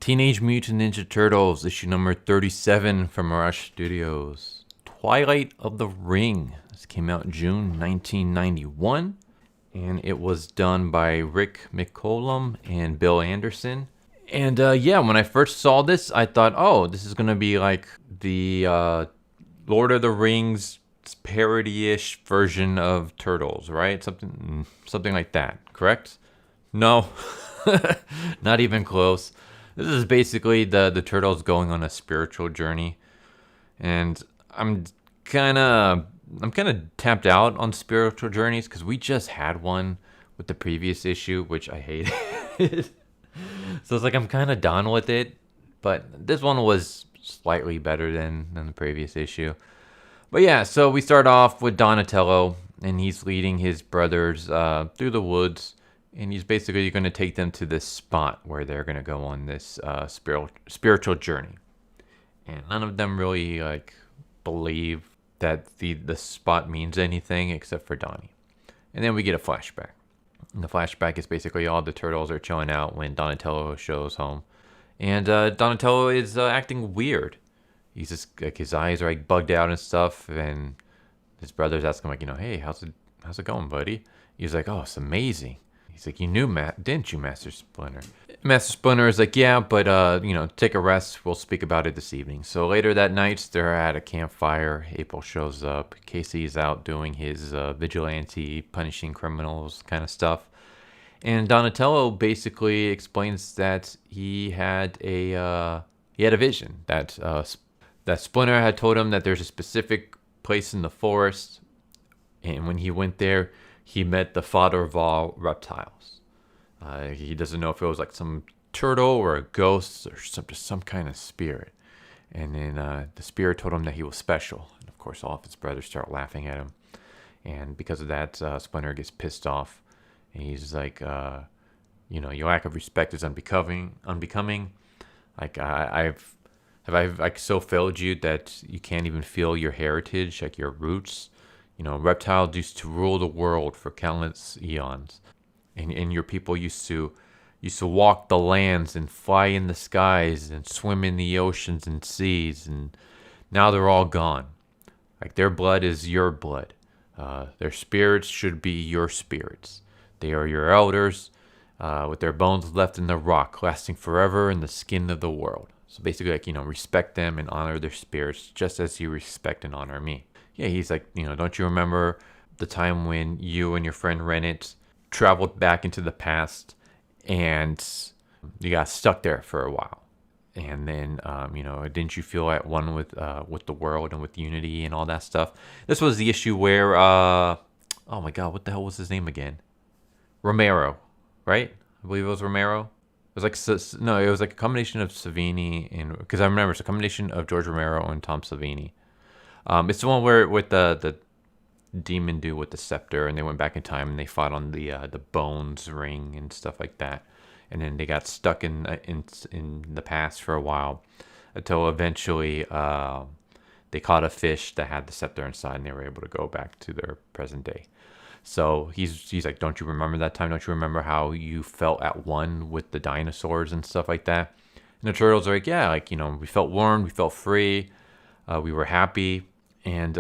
Teenage Mutant Ninja Turtles, issue number 37 from Rush Studios. Twilight of the Ring. This came out June 1991, and it was done by Rick McCollum and Bill Anderson. And yeah, when I first saw this, I thought, oh, this is going to be like the Lord of the Rings parody-ish version of Turtles, right? Something like that, correct? No, not even close. This is basically the Turtles going on a spiritual journey, and I'm kind of tapped out on spiritual journeys because we just had one with the previous issue, which I hated. So it's like I'm kind of done with it, but this one was slightly better than the previous issue. But yeah, so we start off with Donatello, and he's leading his brothers through the woods. And he's basically going to take them to this spot where they're going to go on this spiritual journey. And none of them really believe that the spot means anything except for Donnie. And then we get a flashback. And the flashback is basically all the turtles are chilling out when Donatello shows home. And Donatello is acting weird. He's just his eyes are bugged out and stuff. And his brothers ask him hey, how's it going, buddy? He's like, oh, it's amazing. He's like, you knew, didn't you, Master Splinter? Master Splinter is like, yeah, but, take a rest. We'll speak about it this evening. So later that night, they're at a campfire. April shows up. Casey's out doing his vigilante, punishing criminals kind of stuff. And Donatello basically explains that he had a vision. That Splinter had told him that there's a specific place in the forest. And when he went there, he met the father of all reptiles. He doesn't know if it was like some turtle or a ghost or some kind of spirit. And then the spirit told him that he was special. And of course, all of his brothers start laughing at him. And because of that, Splinter gets pissed off. And he's like, your lack of respect is unbecoming. Like I've so failed you that you can't even feel your heritage, like your roots. Reptiles used to rule the world for countless eons. And your people used to walk the lands and fly in the skies and swim in the oceans and seas. And now they're all gone. Like their blood is your blood. Their spirits should be your spirits. They are your elders with their bones left in the rock, lasting forever in the skin of the world. So basically, respect them and honor their spirits just as you respect and honor me. Yeah, he's like, don't you remember the time when you and your friend Rennet traveled back into the past and you got stuck there for a while? And then, didn't you feel at one with the world and with unity and all that stuff? This was the issue where, oh my God, what the hell was his name again? Romero, right? I believe it was Romero. It was like a combination of Savini and, because I remember it's a combination of George Romero and Tom Savini. It's the one where with the demon dude with the scepter, and they went back in time and they fought on the Bones ring and stuff like that, and then they got stuck in the past for a while, until eventually they caught a fish that had the scepter inside, and they were able to go back to their present day. So he's like, don't you remember that time? Don't you remember how you felt at one with the dinosaurs and stuff like that? And the turtles are like, yeah, we felt warm, we felt free, we were happy. And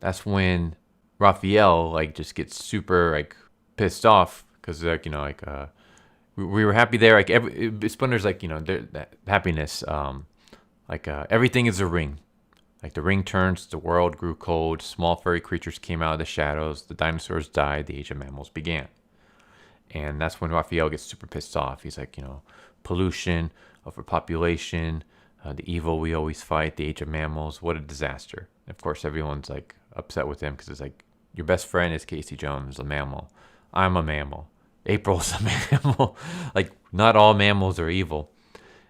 that's when Raphael just gets super pissed off because we were happy there. Splinter's that happiness. Everything is a ring. The ring turns, the world grew cold, small furry creatures came out of the shadows, the dinosaurs died, the age of mammals began. And that's when Raphael gets super pissed off. He's like, pollution, overpopulation, the evil we always fight, the age of mammals, what a disaster. And of course, everyone's upset with him because it's your best friend is Casey Jones, a mammal. I'm a mammal. April's a mammal. Not all mammals are evil.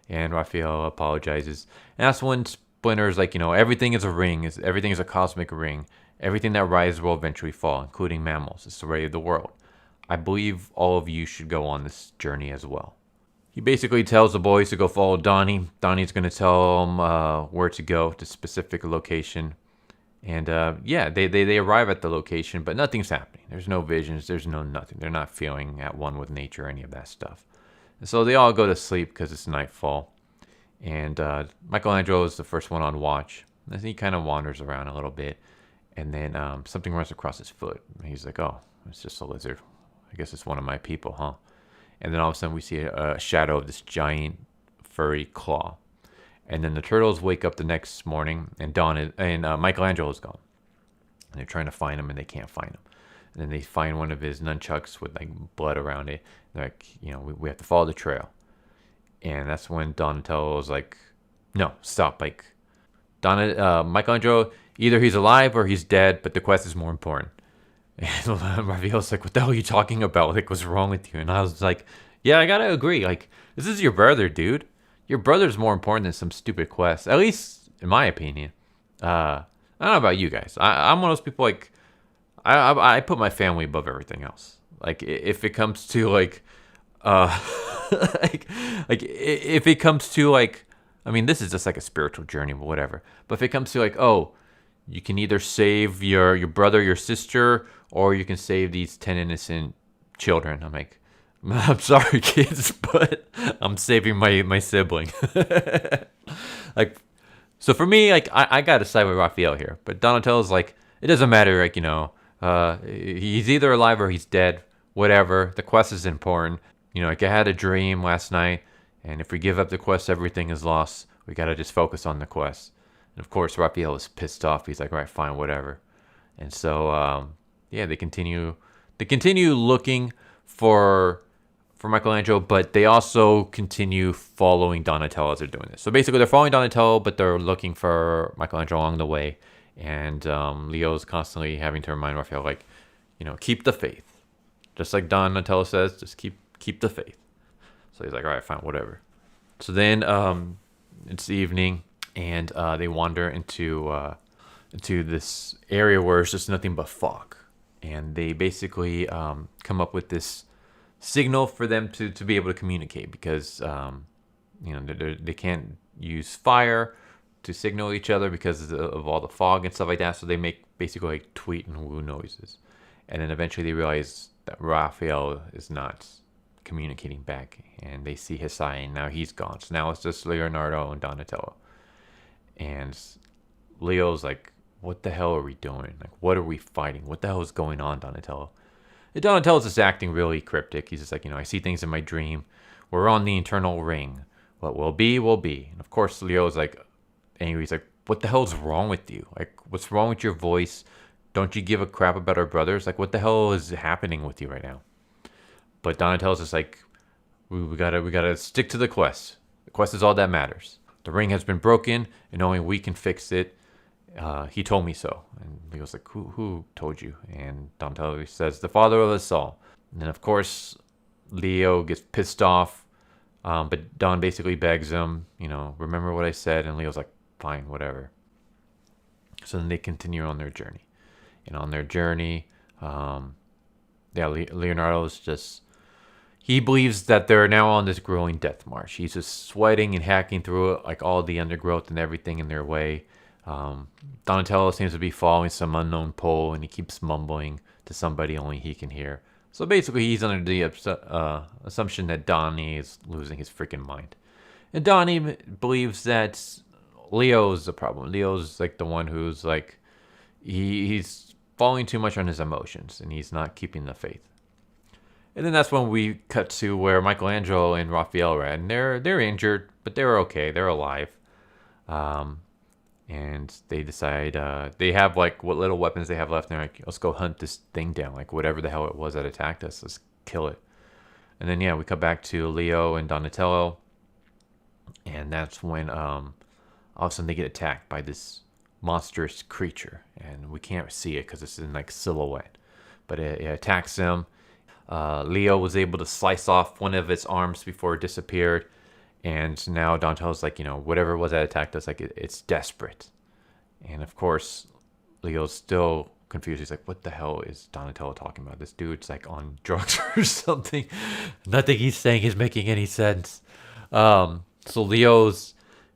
And Raphael apologizes. And that's when Splinter's everything is a ring. Everything is a cosmic ring. Everything that rises will eventually fall, including mammals. It's the way of the world. I believe all of you should go on this journey as well. He basically tells the boys to go follow Donnie. Donnie's going to tell them where to go to a specific location. And they arrive at the location, but nothing's happening. There's no visions. There's no nothing. They're not feeling at one with nature or any of that stuff. And so they all go to sleep because it's nightfall. And Michelangelo is the first one on watch. And he kind of wanders around a little bit. And then something runs across his foot. And he's like, oh, it's just a lizard. I guess it's one of my people, huh? And then all of a sudden we see a shadow of this giant furry claw. And then the turtles wake up the next morning, and Michelangelo is gone. And they're trying to find him, and they can't find him. And then they find one of his nunchucks with like blood around it. They're like, we have to follow the trail. And that's when Donatello was like, no, stop. Like, Michelangelo, either he's alive or he's dead, but the quest is more important. And Raphael's like, what the hell are you talking about? Like, what's wrong with you? And I was like, yeah, I gotta agree. Like, this is your brother, dude. Your brother's more important than some stupid quest. At least, in my opinion. I don't know about you guys. I'm one of those people, like, I put my family above everything else. Like, if it comes to, like, if it comes to, like, I mean, this is just like a spiritual journey, but whatever. But if it comes to, like, oh, you can either save your brother, your sister, or you can save these 10 innocent children. I'm like, I'm sorry, kids, but I'm saving my sibling. Like, so for me, like, I gotta side with Raphael here. But Donatello's like, it doesn't matter, like, he's either alive or he's dead. Whatever. The quest is important. Like, I had a dream last night, and if we give up the quest, everything is lost. We gotta just focus on the quest. And of course, Raphael is pissed off. He's like, all right, fine, whatever. And so, they continue looking for Michelangelo, but they also continue following Donatello as they're doing this. So basically, they're following Donatello, but they're looking for Michelangelo along the way. And Leo's constantly having to remind Raphael, like, keep the faith. Just like Donatello says, just keep the faith. So he's like, all right, fine, whatever. So then it's evening, and they wander into this area where it's just nothing but fog. And they basically come up with this signal for them to be able to communicate, because they can't use fire to signal each other because of all the fog and stuff like that. So they make basically like tweet and woo noises. And then eventually they realize that Raphael is not communicating back, and they see his sign. Now he's gone. So now it's just Leonardo and Donatello. And Leo's like, what the hell are we doing? Like, what are we fighting? What the hell is going on, Donatello? And Donatello's just acting really cryptic. He's just like, I see things in my dream. We're on the internal ring. What will be, will be. And of course, Leo's like angry. He's like, what the hell's wrong with you? Like, what's wrong with your voice? Don't you give a crap about our brothers? Like, what the hell is happening with you right now? But Donatello's just like, we gotta stick to the quest. The quest is all that matters. The ring has been broken, and only we can fix it. He told me so. And Leo's like, who told you? And Donatello says, the father of us all. And then, of course, Leo gets pissed off. But Don basically begs him, remember what I said? And Leo's like, fine, whatever. So then they continue on their journey. And on their journey, Leonardo's just, he believes that they're now on this grueling death march. He's just sweating and hacking through it, like all the undergrowth and everything in their way. Donatello seems to be following some unknown pole, and he keeps mumbling to somebody only he can hear. So basically, he's under the assumption that Donnie is losing his freaking mind. And Donnie believes that Leo's the problem. Leo's like the one who's like, he's falling too much on his emotions, and he's not keeping the faith. And then that's when we cut to where Michelangelo and Raphael are at, and they're injured, but they're okay. They're alive. And they decide, they have like what little weapons they have left, and they're like, let's go hunt this thing down. Like, whatever the hell it was that attacked us, let's kill it. And then, we cut back to Leo and Donatello. And that's when all of a sudden they get attacked by this monstrous creature. And we can't see it because it's in like silhouette. But it attacks them. Leo was able to slice off one of its arms before it disappeared. And now Donatello's like, whatever it was that attacked us, like it's desperate. And of course, Leo's still confused. He's like, what the hell is Donatello talking about? This dude's like on drugs or something. Nothing he's saying is making any sense. So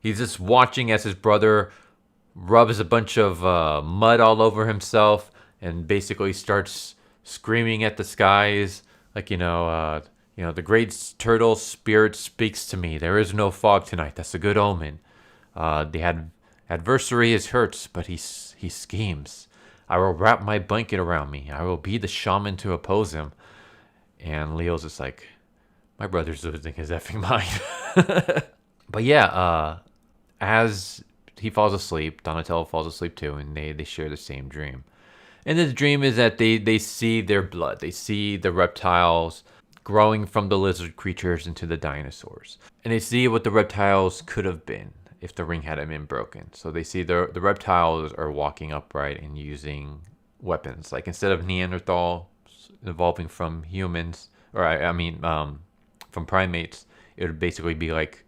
he's just watching as his brother rubs a bunch of mud all over himself and basically starts screaming at the skies. Like, The great turtle spirit speaks to me. There is no fog tonight. That's a good omen. The adversary is hurt, but he schemes. I will wrap my blanket around me. I will be the shaman to oppose him. And Leo's just like, my brother's losing his effing mind. But yeah, as he falls asleep, Donatello falls asleep too, and they share the same dream. And the dream is that they see their blood. They see the reptiles growing from the lizard creatures into the dinosaurs. And they see what the reptiles could have been if the ring hadn't been broken. So they see the reptiles are walking upright and using weapons. Like instead of Neanderthal evolving from humans, from primates, it would basically be like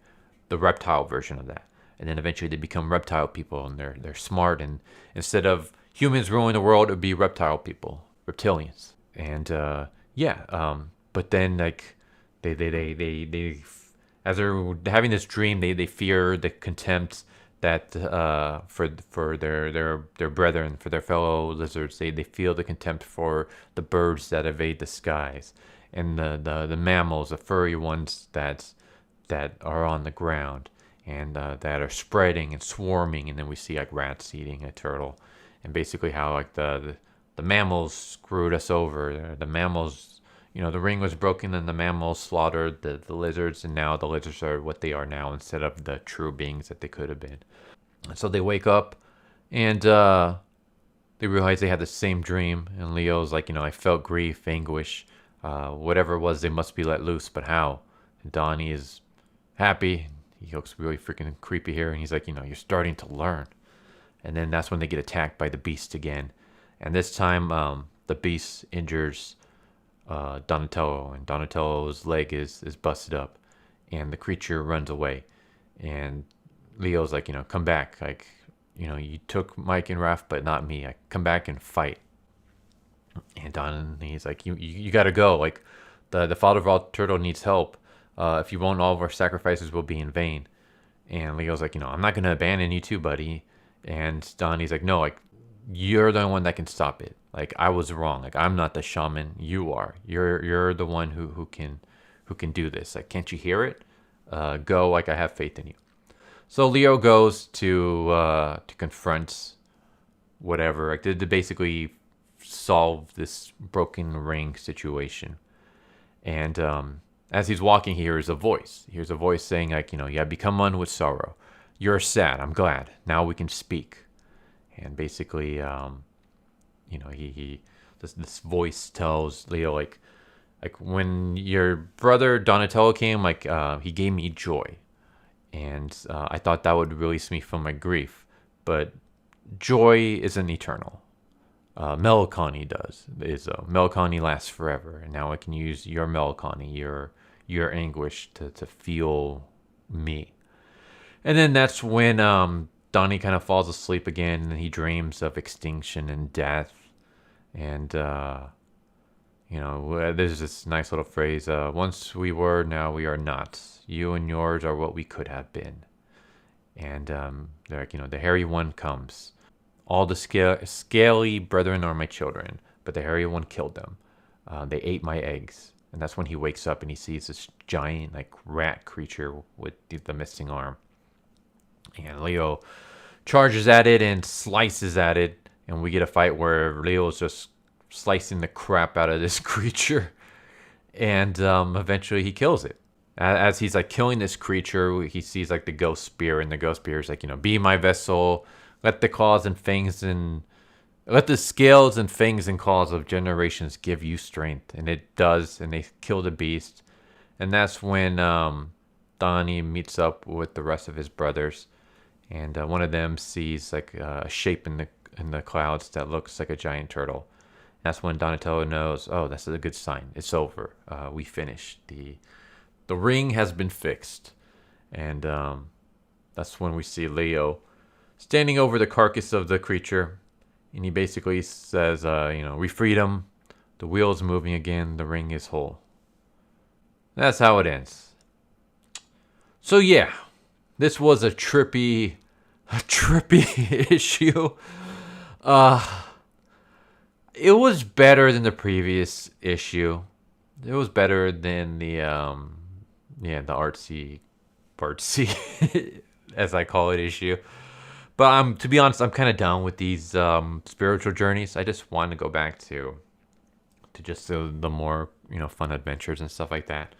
the reptile version of that. And then eventually they become reptile people, and they're smart. And instead of humans ruling the world, it would be reptile people, reptilians. And but then like they as they're having this dream, they fear the contempt that for their brethren, for their fellow lizards. They feel the contempt for the birds that evade the skies, and the mammals, the furry ones that are on the ground, and that are spreading and swarming. And then we see like rats eating a turtle, and basically how like the mammals screwed us over. The mammals, the ring was broken, and the mammals slaughtered the lizards, and now the lizards are what they are now instead of the true beings that they could have been. So they wake up, and they realize they had the same dream. And Leo's like, I felt grief, anguish, whatever it was, they must be let loose, but how? And Donnie is happy. He looks really freaking creepy here, and he's like, you're starting to learn. And then that's when they get attacked by the beast again. And this time, the beast injures Donatello, and Donatello's leg is busted up, and the creature runs away. And Leo's like, come back. Like, you took Mike and Raph, but not me. Come back and fight. And Donnie's like, you gotta go. Like, the father of all turtle needs help. If you won't, all of our sacrifices will be in vain. And Leo's like, I'm not gonna abandon you too, buddy. And Donnie's like, no, like, you're the one that can stop it. Like, I was wrong. Like, I'm not the shaman. You are. You're the one who can do this. Like, can't you hear it? Go. Like, I have faith in you. So Leo goes to confront whatever. Like, to basically solve this broken ring situation. And as he's walking, he hears a voice. He hears a voice saying, like, you have become one with sorrow. You're sad. I'm glad. Now we can speak. And basically, this voice tells Leo, like when your brother Donatello came, like he gave me joy, and I thought that would release me from my grief. But joy isn't eternal. Melancholy does. Melancholy lasts forever, and now I can use your melancholy, your anguish to feel me. And then that's when Donnie kind of falls asleep again, and he dreams of extinction and death. And, there's this nice little phrase, once we were, now we are not. You and yours are what we could have been. And they're like, the hairy one comes. All the scaly brethren are my children, but the hairy one killed them. They ate my eggs. And that's when he wakes up and he sees this giant, like, rat creature with the missing arm. And Leo charges at it and slices at it. And we get a fight where Leo is just slicing the crap out of this creature. And eventually he kills it. As he's like killing this creature, he sees like the ghost spear. And the ghost spear is like, be my vessel. Let the claws and fangs and let the scales and fangs and claws of generations give you strength. And it does. And they kill the beast. And that's when Donnie meets up with the rest of his brothers. And one of them sees like a shape in the clouds that looks like a giant turtle. That's when Donatello knows, oh, that's a good sign. It's over. We finished. The ring has been fixed. And that's when we see Leo standing over the carcass of the creature. And he basically says, we freed him. The wheel is moving again. The ring is whole. That's how it ends. So yeah. This was a trippy issue. It was better than the previous issue. It was better than the yeah, the artsy as I call it issue. But to be honest, I'm kind of down with these spiritual journeys. I just want to go back to just the more, you know, fun adventures and stuff like that.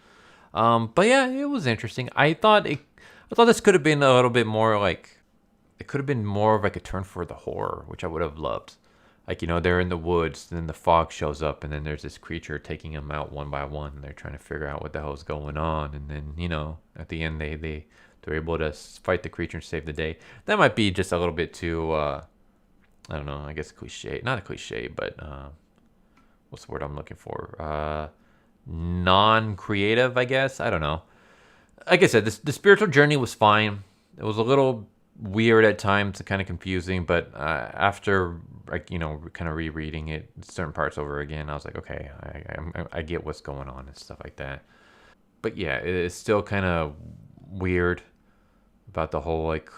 But yeah, it was interesting. I thought this could have been a little bit more like, it could have been more of like a turn for the horror, which I would have loved. Like, you know, they're in the woods, and then the fog shows up, and then there's this creature taking them out one by one, and they're trying to figure out what the hell is going on, and then, you know, at the end they're able to fight the creature and save the day. That might be just a little bit too, I don't know, I guess cliche, not a cliche, but what's the word I'm looking for? Non-creative, I guess. I don't know. Like I said, the spiritual journey was fine. It was a little weird at times, kind of confusing, but after, like, you know, kind of rereading it certain parts over again, I was like, okay, I get what's going on and stuff like that. But yeah, it's still kind of weird about the whole, like,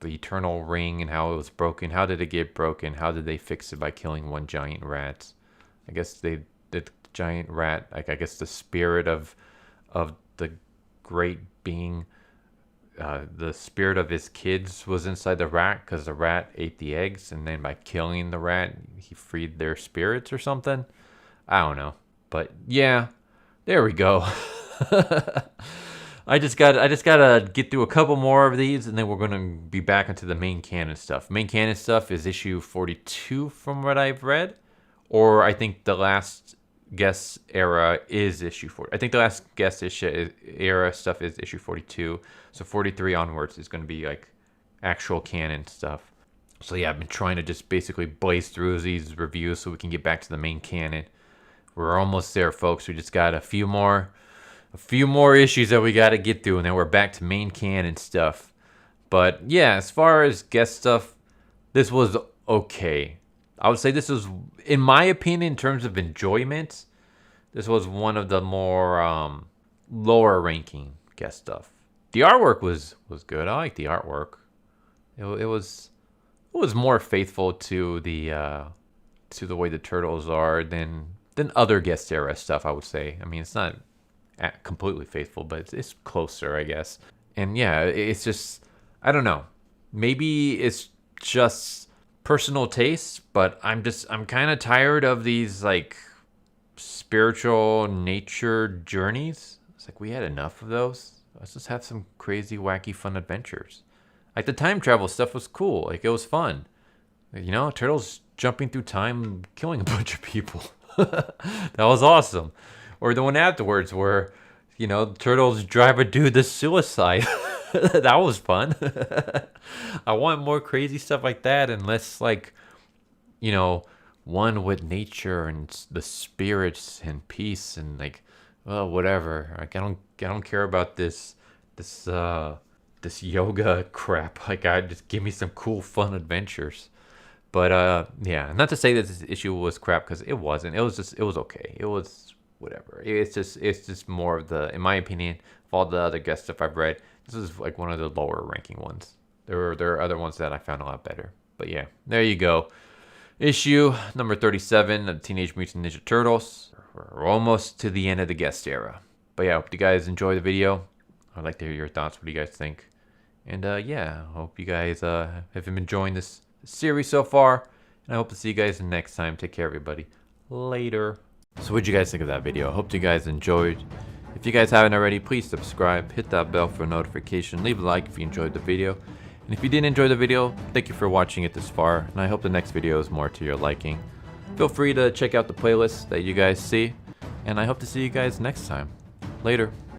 the eternal ring and how it was broken. How did it get broken? How did they fix it by killing one giant rat? I guess the giant rat, like, I guess the spirit of the great being, the spirit of his kids was inside the rat, because the rat ate the eggs, and then by killing the rat, he freed their spirits or something. I don't know, but yeah, there we go. I just gotta get through a couple more of these, and then we're gonna be back into the main canon stuff. Main canon stuff is issue 42 from what I've read, or I think the last guest era is issue 40. I think the last guest era stuff is issue 42. So 43 onwards is going to be like actual canon stuff. So yeah, I've been trying to just basically blaze through these reviews so we can get back to the main canon. We're almost there, folks. We just got a few more issues that we got to get through, and then we're back to main canon stuff. But yeah, as far as guest stuff, this was okay. I would say this was, in my opinion, in terms of enjoyment, this was one of the more lower ranking guest stuff. The artwork was good. I like the artwork. It was more faithful to the way the turtles are than other guest era stuff, I would say. I mean, it's not completely faithful, but it's closer, I guess. And yeah, it's just, I don't know. Maybe it's just personal taste, but I'm kind of tired of these like spiritual nature journeys. It's like, we had enough of those. Let's just have some crazy, wacky, fun adventures. Like, the time travel stuff was cool. Like, it was fun. You know, turtles jumping through time, killing a bunch of people. That was awesome. Or the one afterwards where, you know, turtles drive a dude to suicide. That was fun. I want more crazy stuff like that, and less, like, you know, one with nature and the spirits and peace and, like, well, whatever. Like, I don't care about this yoga crap. Like, just give me some cool, fun adventures. But yeah, not to say that this issue was crap, because it wasn't. It was okay. It was whatever. It's just more of the, in my opinion, of all the other guest stuff I've read, this is like one of the lower ranking ones. There are other ones that I found a lot better. But yeah, there you go. Issue number 37 of Teenage Mutant Ninja Turtles. We're almost to the end of the guest era. But yeah, I hope you guys enjoy the video. I'd like to hear your thoughts. What do you guys think? And yeah, I hope you guys have been enjoying this series so far. And I hope to see you guys next time. Take care, everybody. Later. So what'd you guys think of that video? I hope you guys enjoyed. If you guys haven't already, please subscribe. Hit that bell for a notification. Leave a like if you enjoyed the video. And if you didn't enjoy the video, thank you for watching it this far. And I hope the next video is more to your liking. Feel free to check out the playlist that you guys see. And I hope to see you guys next time. Later.